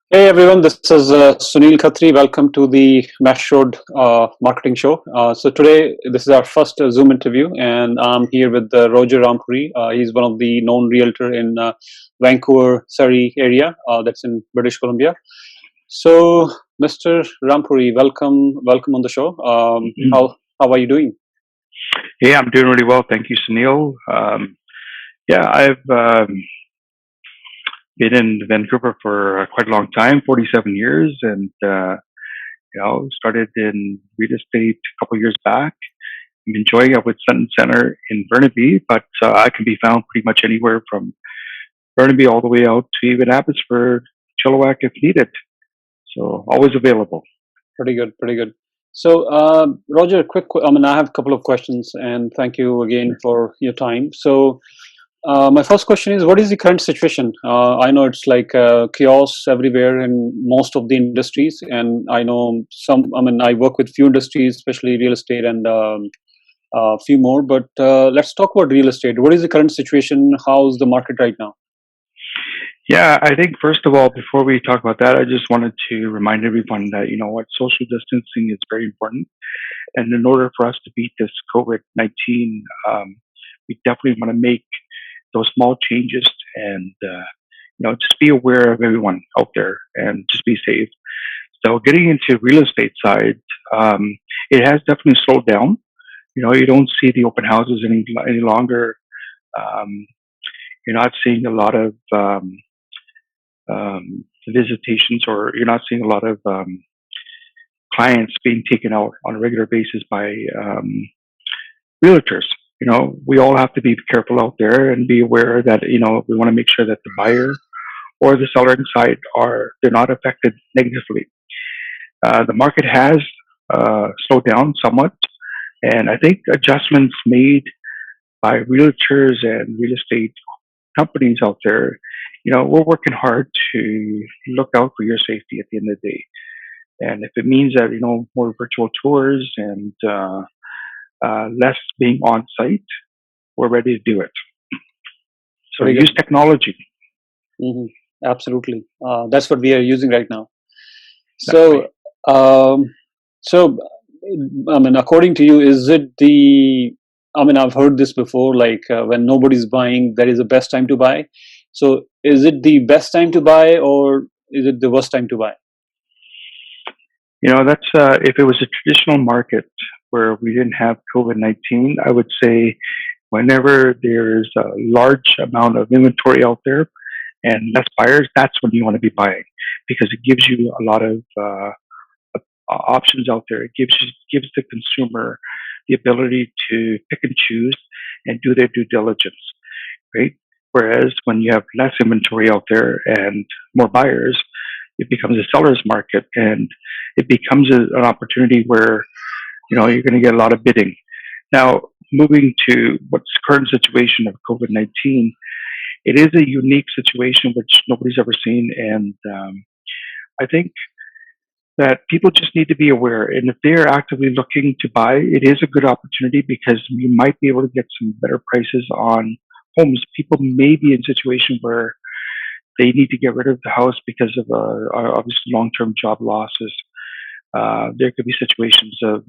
Hey everyone, this is Sunil Khatri. Welcome to the Mesh Road Marketing Show. So today, this is our first Zoom interview, and I'm here with Roger Rampuri. He's one of the known realtor in Vancouver, Surrey area. That's in British Columbia. So, Mr. Rampuri, welcome on the show. How are you doing? Hey, I'm doing really well. Thank you, Sunil. Yeah, I've been in Vancouver for quite a long time, 47 years, and started in real estate a couple years back. I'm enjoying it with Sutton Centre in Burnaby, but I can be found pretty much anywhere from Burnaby all the way out to even Abbotsford, Chilliwack if needed. So always available. Pretty good, pretty good. So, Roger, I have a couple of questions, and thank you again Sure. for your time. So, my first question is, what is the current situation? I know it's like chaos everywhere in most of the industries, and I know some. I work with few industries, especially real estate and a few more. But let's talk about real estate. What is the current situation? How's the market right now? Yeah, I think first of all, before we talk about that, I just wanted to remind everyone that social distancing is very important. And in order for us to beat this COVID-19, we definitely want to make those small changes and, just be aware of everyone out there and just be safe. So getting into real estate side, it has definitely slowed down. You don't see the open houses any longer. Um, you're not seeing a lot of visitations, or you're not seeing a lot of clients being taken out on a regular basis by realtors. We all have to be careful out there and be aware that we want to make sure that the buyer or the seller side they're not affected negatively. The market has slowed down somewhat, and I think adjustments made by realtors and real estate companies out there. We're working hard to look out for your safety at the end of the day. And if it means that more virtual tours and less being on site, we're ready to do it. So Pretty use good. technology. Hmm. Absolutely. That's what we are using right now. So, Exactly. um, so according to you, is it the? I've heard this before. Like when nobody's buying, that is the best time to buy. So, is it the best time to buy, or is it the worst time to buy? That's if it was a traditional market where we didn't have COVID-19, I would say whenever there's a large amount of inventory out there and less buyers, that's when you want to be buying because it gives you a lot of options out there. It gives the consumer the ability to pick and choose and do their due diligence, right? Whereas when you have less inventory out there and more buyers, it becomes a seller's market, and it becomes an opportunity where you're going to get a lot of bidding. Now, moving to what's the current situation of COVID-19, it is a unique situation which nobody's ever seen, and I think that people just need to be aware. And if they're actively looking to buy, it is a good opportunity because we might be able to get some better prices on homes. People may be in a situation where they need to get rid of the house because of obviously long-term job losses. There could be situations of,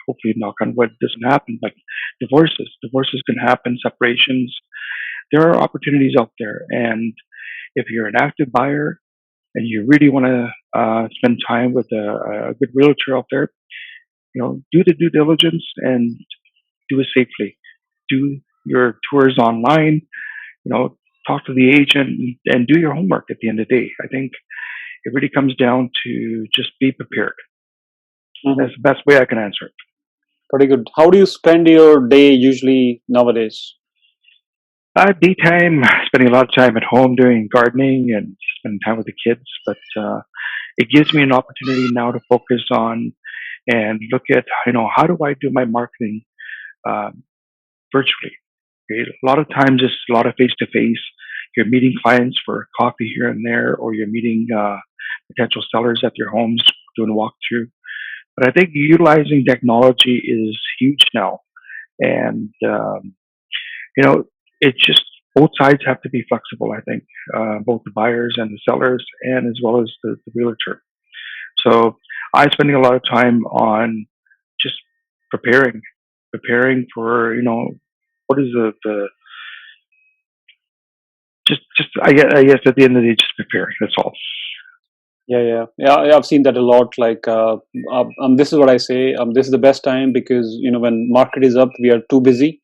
hopefully knock on wood doesn't happen, but divorces can happen, separations. There are opportunities out there. And if you're an active buyer and you really want to spend time with a good realtor out there, do the due diligence and do it safely. Do your tours online, talk to the agent and do your homework at the end of the day. I think it really comes down to just be prepared. Hmm. That's the best way I can answer it. Pretty good. How do you spend your day usually nowadays? Daytime, spending a lot of time at home doing gardening and spending time with the kids, but it gives me an opportunity now to focus on and look at, how do I do my marketing um, virtually? Okay? A lot of times it's a lot of face to face. You're meeting clients for coffee here and there, or you're meeting potential sellers at their homes doing a walkthrough. But I think utilizing technology is huge now, and you know, it's just both sides have to be flexible. I think both the buyers and the sellers, and as well as the realtor. So I'm spending a lot of time on just preparing, preparing for what is the just I guess at the end of the day, just preparing. That's all. Yeah. I've seen that a lot. Like, this is what I say. This is the best time because when market is up, we are too busy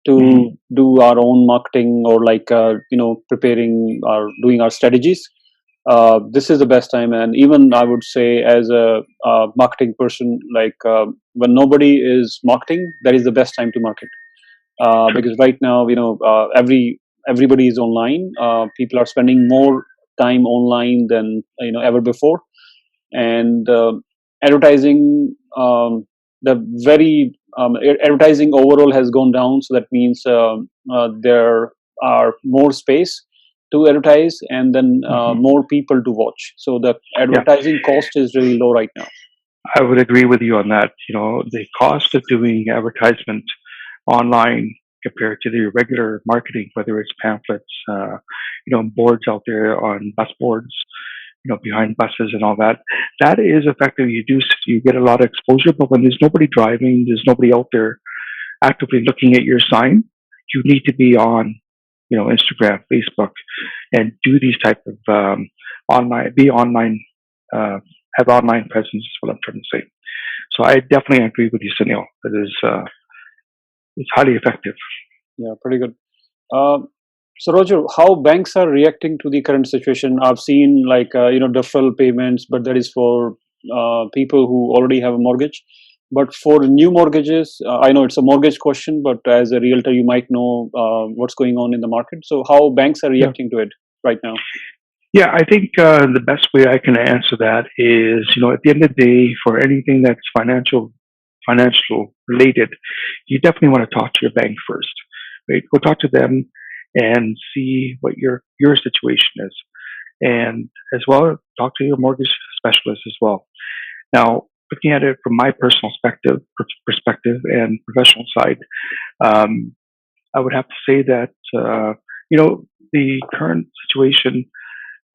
Hmm. to do our own marketing or like preparing or doing our strategies. This is the best time, and even I would say as a marketing person, like when nobody is marketing, that is the best time to market. True. Because right now everybody is online. People are spending more time online than ever before, and advertising the very advertising overall has gone down, so that means there are more space to advertise, and then Hmm. more people to watch, so the Yeah, advertising cost is really low right now. I would agree with you on that. The cost of doing advertisement online compared to the regular marketing, whether it's pamphlets, boards out there on bus boards, behind buses and all that, that is effective. You get a lot of exposure, but when there's nobody driving, there's nobody out there actively looking at your sign, you need to be on, Instagram, Facebook, and do these type of be online, uh, have online presence is what I'm trying to say. So I definitely agree with you, Sunil. That is, it's highly effective. Yeah, pretty good. Um, so Roger, how banks are reacting to the current situation? I've seen like deferral payments, but that is for people who already have a mortgage. But for new mortgages, I know it's a mortgage question, but as a realtor, you might know what's going on in the market. So how banks are Yeah. reacting to it right now? Yeah, I think the best way I can answer that is, at the end of the day, for anything that's financial related, you definitely want to talk to your bank first, right? Go talk to them and see what your situation is, and as well talk to your mortgage specialist as well. Now, looking at it from my personal perspective and professional side, um, I would have to say that the current situation,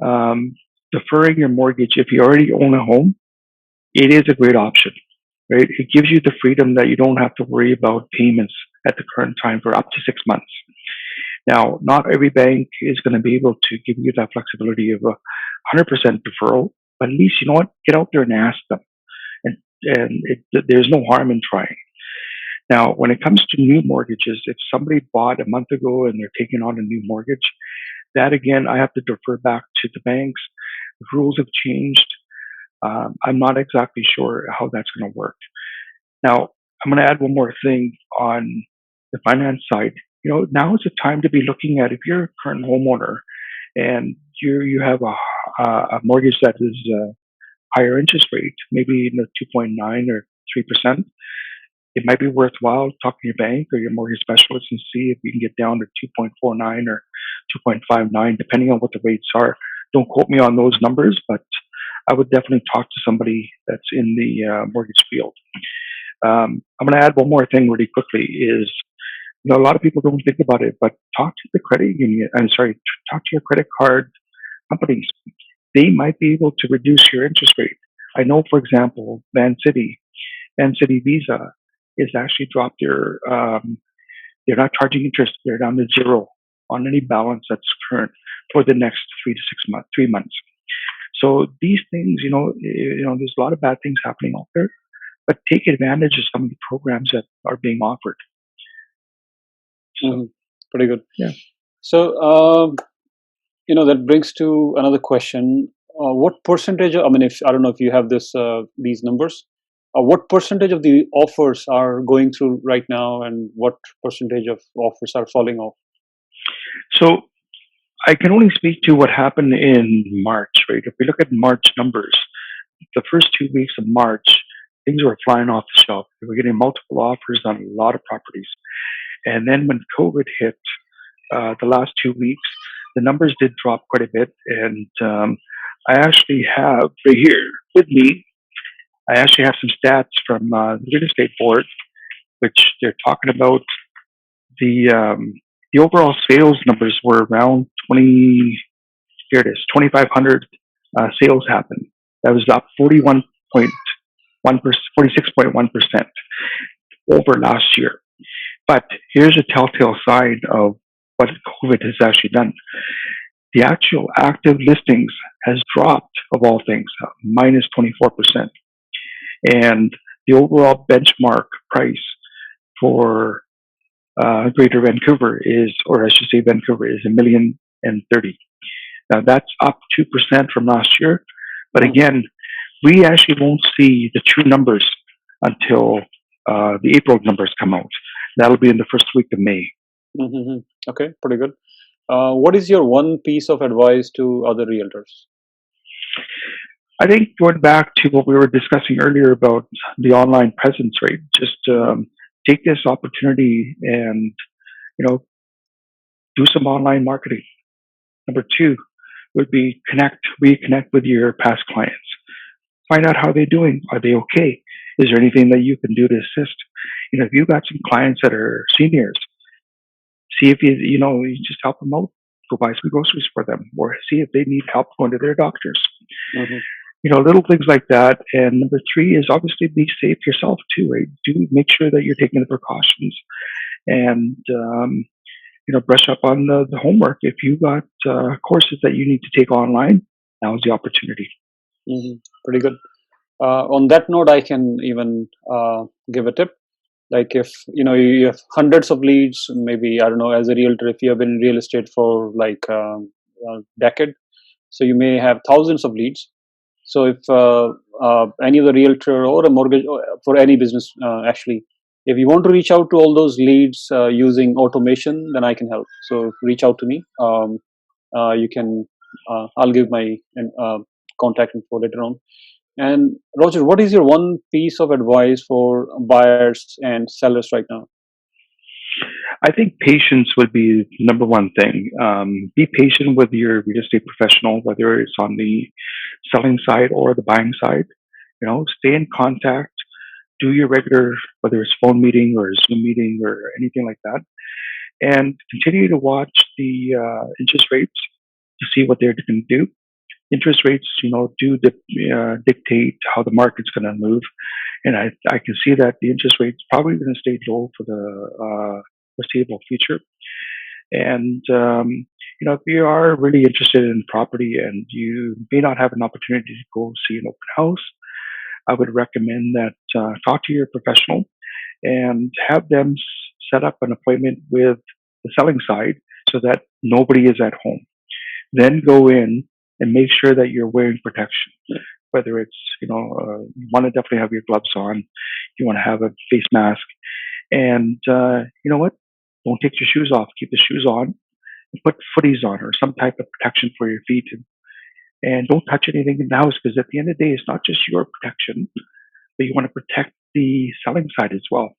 um, deferring your mortgage if you already own a home, it is a great option, right? It gives you the freedom that you don't have to worry about payments at the current time for up to 6 months. Now, not every bank is going to be able to give you that flexibility of 100% deferral, but at least you know what, get out there and ask them, and there's no harm in trying. Now, when it comes to new mortgages, if somebody bought a month ago and they're taking on a new mortgage, that again, I have to defer back to the banks. The rules have changed. I'm not exactly sure how that's going to work. Now, I'm going to add one more thing on the finance side. Now is the time to be looking at if you're a current homeowner and you have a mortgage that is a higher interest rate, maybe in the 2.9 or 3%. It might be worthwhile talking to your bank or your mortgage specialist and see if you can get down to 2.49 or 2.59, depending on what the rates are. Don't quote me on those numbers, but I would definitely talk to somebody that's in the mortgage field. I'm going to add one more thing really quickly is, a lot of people don't think about it, but talk to the credit union. I'm sorry, talk to your credit card companies. They might be able to reduce your interest rate. I know, for example, Man City Visa is actually dropped they're not charging interest. They're down to zero on any balance that's current for the next 3 to 6 months, 3 months. So these things, there's a lot of bad things happening out there, but take advantage of some of the programs that are being offered. So, Hmm. Pretty good. yeah. So that brings to another question. What percentage I mean, if I don't know if you have these numbers, what percentage of the offers are going through right now, and what percentage of offers are falling off? So I can only speak to what happened in March, right? If we look at March numbers, the first 2 weeks of March, things were flying off the shelf. We were getting multiple offers on a lot of properties. And then when COVID hit, the last 2 weeks, the numbers did drop quite a bit. And I actually have right here with me, I actually have some stats from the real estate board, which they're talking about the the overall sales numbers were around 2,500 sales happened. That was up 46.1% over last year. But here's a telltale sign of what COVID has actually done. The actual active listings has dropped, of all things, minus 24%. And the overall benchmark price for Greater Vancouver is, or I should say Vancouver, is $1,030,000. Now that's up 2% from last year. But again, we actually won't see the true numbers until the April numbers come out. That'll be in the first week of May. Mm-hmm. Okay, pretty good. What is your one piece of advice to other realtors? I think going back to what we were discussing earlier about the online presence, right? Just take this opportunity and, do some online marketing. Number two would be reconnect with your past clients. Find out how they're doing. Are they okay? Is there anything that you can do to assist? If you've got some clients that are seniors, see if you just help them out. Go buy some groceries for them, or see if they need help going to their doctors. Little things like that. And number three is obviously be safe yourself too, right? Do make sure that you're taking the precautions and, brush up on the homework. If you got courses that you need to take online, now's the opportunity. Pretty good. On that note, I can even give a tip. Like if you have hundreds of leads, maybe I don't know, as a realtor, if you have been in real estate for like a decade, so you may have thousands of leads. So if any other realtor or a mortgage for any business actually, if you want to reach out to all those leads using automation, then I can help. So reach out to me. You can. I'll give my contact info later on. And Roger, what is your one piece of advice for buyers and sellers right now? I think patience would be number one thing. Be patient with your real estate professional, whether it's on the selling side or the buying side. Stay in contact. Do your regular, whether it's phone meeting or Zoom meeting or anything like that, and continue to watch the interest rates to see what they're going to do. Interest rates, do dictate how the market's going to move, and I can see that the interest rate's probably going to stay low for the foreseeable future. And if you are really interested in property and you may not have an opportunity to go see an open house, I would recommend that talk to your professional and have them set up an appointment with the selling side so that nobody is at home. Then go in and make sure that you're wearing protection. Whether it's, you want to definitely have your gloves on, you want to have a face mask, and you know what? Don't take your shoes off. Keep the shoes on, and put footies on or some type of protection for your feet. And don't touch anything in the house, because at the end of the day, it's not just your protection, but you want to protect the selling side as well.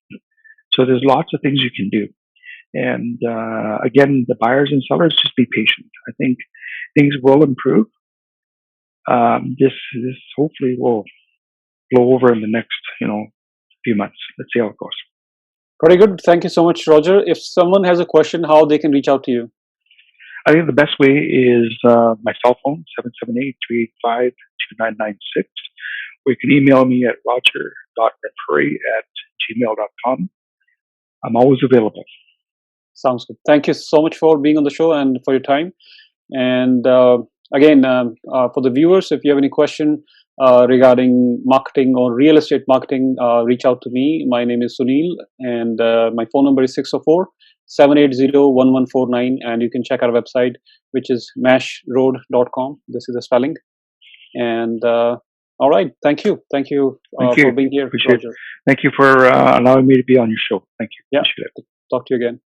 So there's lots of things you can do. And again, the buyers and sellers, just be patient. I think things will improve. This hopefully will blow over in the next, few months. Let's see how it goes. Pretty good. Thank you so much, Roger. If someone has a question, how they can reach out to you? I think the best way is my cell phone, 778-385-2996. Or you can email me at roger.rampuri@gmail.com. I'm always available. Sounds good. Thank you so much for being on the show and for your time. And again, for the viewers, if you have any question regarding marketing or real estate marketing, reach out to me. My name is Sunil, and my phone number is 604-780-1149. And you can check our website, which is mashroad.com. This is the spelling. And all right. Thank you. Thank you for being here, Appreciate Roger. Thank you for allowing me to be on your show. Thank you. Yeah. Appreciate it. Talk to you again.